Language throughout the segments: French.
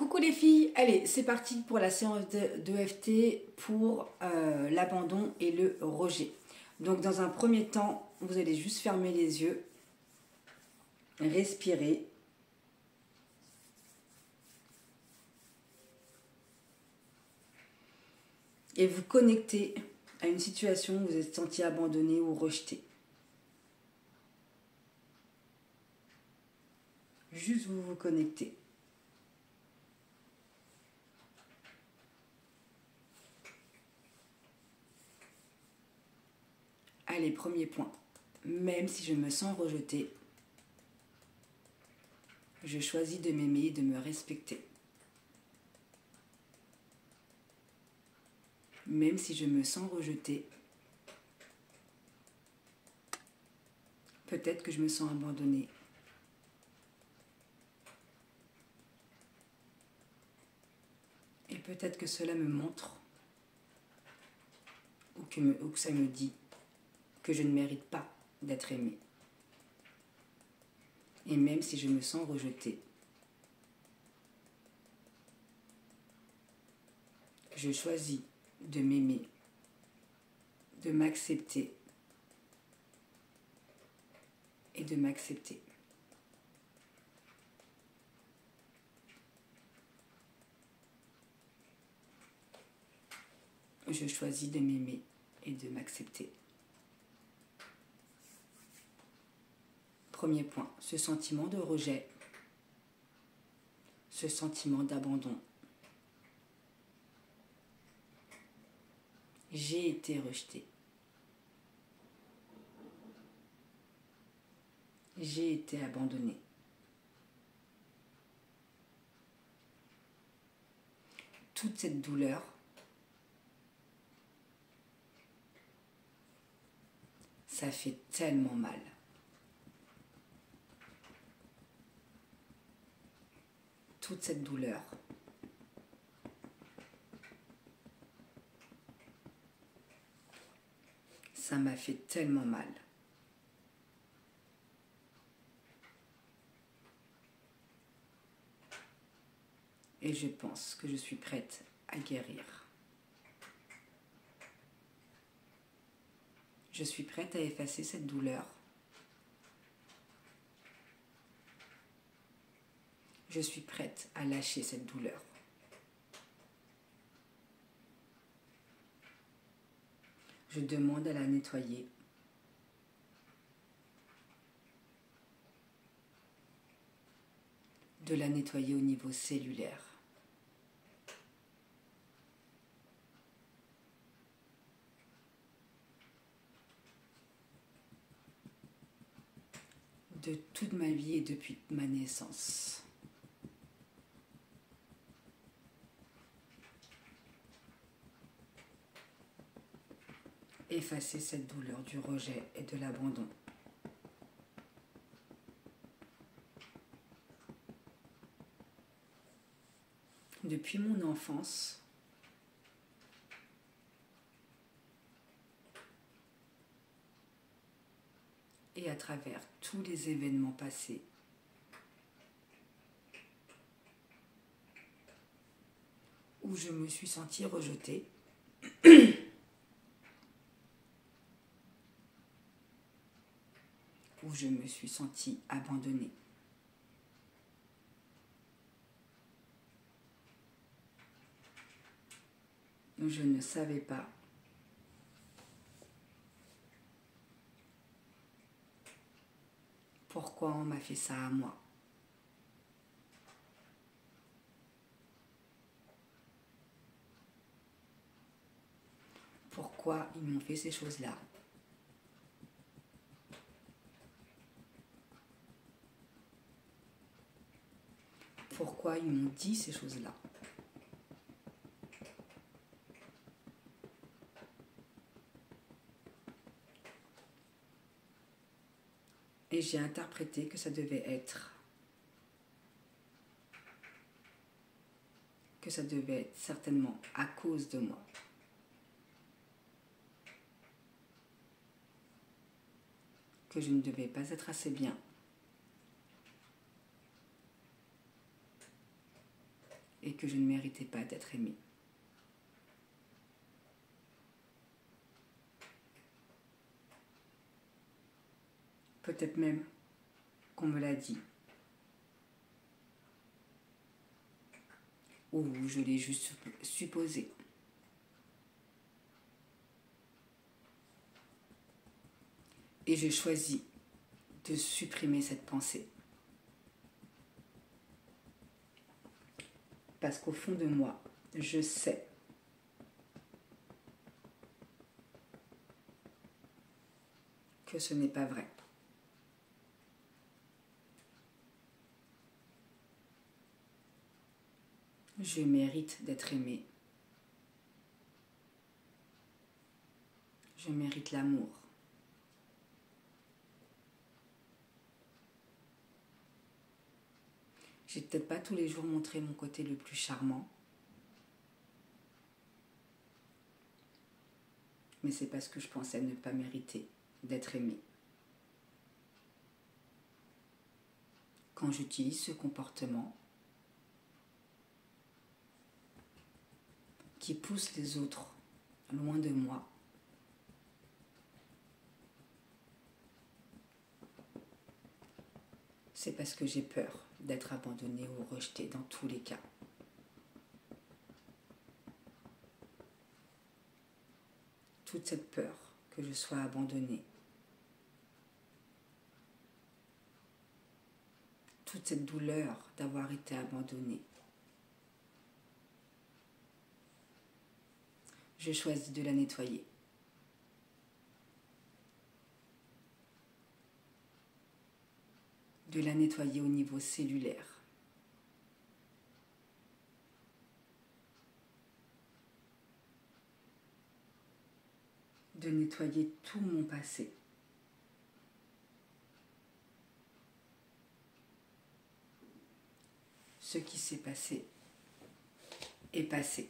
Coucou les filles, allez c'est parti pour la séance d'EFT pour l'abandon et le rejet. Donc dans un premier temps, vous allez juste fermer les yeux, respirer. Et vous connecter à une situation où vous êtes senti abandonné ou rejeté. Juste vous vous connectez. Allez, premier point. Même si je me sens rejetée, je choisis de m'aimer et de me respecter. Même si je me sens rejetée, peut-être que je me sens abandonnée. Et peut-être que cela me montre ou que ça me dit que je ne mérite pas d'être aimée. Et même si je me sens rejetée, je choisis de m'aimer, de m'accepter et de m'accepter. Je choisis de m'aimer et de m'accepter. Premier point, ce sentiment de rejet, ce sentiment d'abandon. J'ai été rejetée. J'ai été abandonnée. Toute cette douleur ça fait tellement mal. Toute cette douleur. Ça m'a fait tellement mal. Et je pense que je suis prête à guérir. Je suis prête à effacer cette douleur. Je suis prête à lâcher cette douleur. Je demande à la nettoyer. De la nettoyer au niveau cellulaire. De toute ma vie et depuis ma naissance. Effacer cette douleur du rejet et de l'abandon. Depuis mon enfance, et à travers tous les événements passés, où je me suis sentie rejetée, où je me suis sentie abandonnée. Je ne savais pas pourquoi on m'a fait ça à moi. Pourquoi ils m'ont fait ces choses-là. Pourquoi ils m'ont dit ces choses-là. Et j'ai interprété que ça devait être certainement à cause de moi. Que je ne devais pas être assez bien. et que je ne méritais pas d'être aimée. Peut-être même qu'on me l'a dit, ou je l'ai juste supposé. Et j'ai choisi de supprimer cette pensée. Parce qu'au fond de moi, je sais que ce n'est pas vrai. Je mérite d'être aimée. Je mérite l'amour. J'ai peut-être pas tous les jours montré mon côté le plus charmant, mais c'est parce que je pensais ne pas mériter d'être aimée. Quand j'utilise ce comportement qui pousse les autres loin de moi, c'est parce que j'ai peur d'être abandonnée ou rejetée dans tous les cas. Toute cette peur que je sois abandonnée, toute cette douleur d'avoir été abandonnée, je choisis de la nettoyer. De la nettoyer au niveau cellulaire. De nettoyer tout mon passé. Ce qui s'est passé est passé.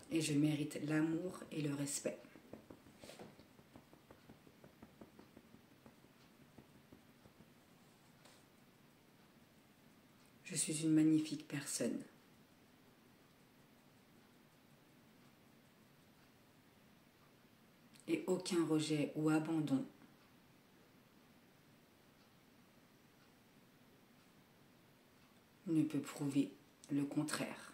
Et je mérite l'amour et le respect. Je suis une magnifique personne. Et aucun rejet ou abandon ne peut prouver le contraire.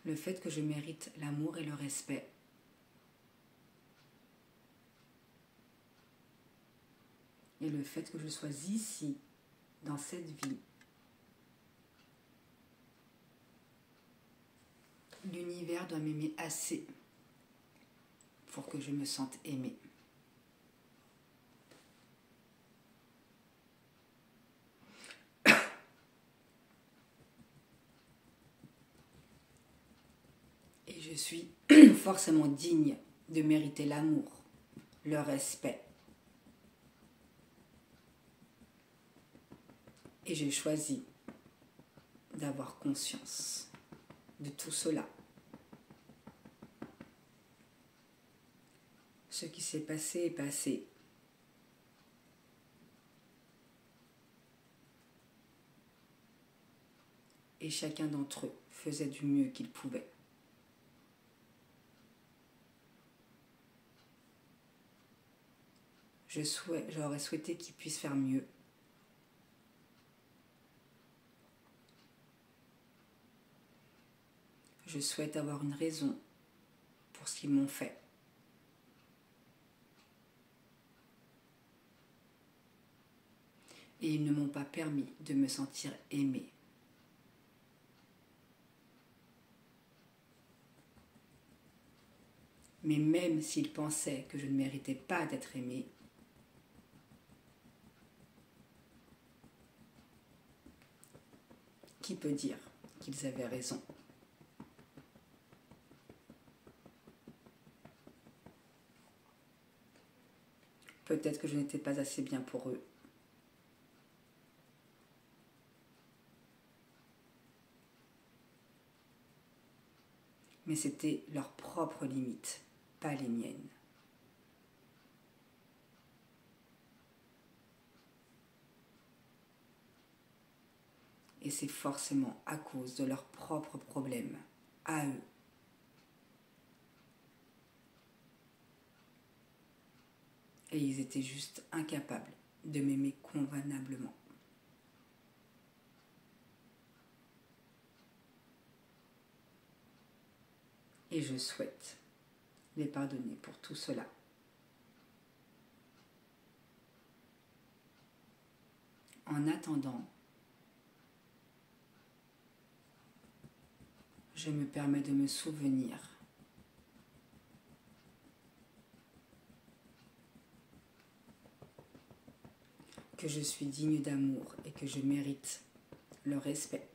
Le fait que je mérite l'amour et le respect et le fait que je sois ici, dans cette vie, l'univers doit m'aimer assez pour que je me sente aimée. Et je suis forcément digne de mériter l'amour, le respect. Et j'ai choisi d'avoir conscience de tout cela. Ce qui s'est passé est passé. Et chacun d'entre eux faisait du mieux qu'il pouvait. J'aurais souhaité qu'ils puissent faire mieux. Je souhaite avoir une raison pour ce qu'ils m'ont fait. Et ils ne m'ont pas permis de me sentir aimée. Mais même s'ils pensaient que je ne méritais pas d'être aimée, qui peut dire qu'ils avaient raison ? Peut-être que je n'étais pas assez bien pour eux. Mais c'était leur propre limite. pas les miennes. Et c'est forcément à cause de leurs propres problèmes, à eux. Et ils étaient juste incapables de m'aimer convenablement. Et je souhaite les pardonner pour tout cela. En attendant, je me permets de me souvenir que je suis digne d'amour et que je mérite le respect.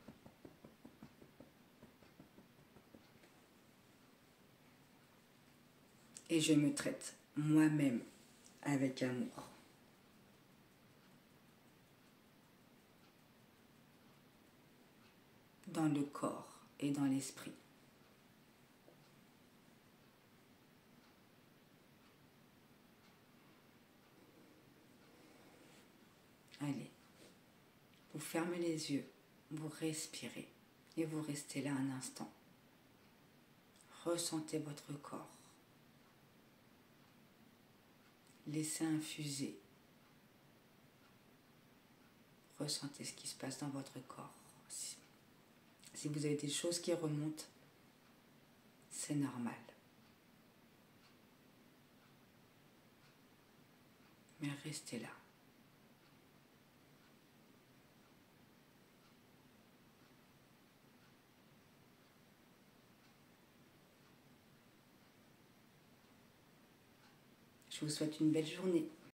Et je me traite moi-même avec amour. Dans le corps et dans l'esprit. Allez, vous fermez les yeux, vous respirez et vous restez là un instant. Ressentez votre corps. Laissez infuser. Ressentez ce qui se passe dans votre corps. Si vous avez des choses qui remontent, c'est normal. Mais restez là. Je vous souhaite une belle journée.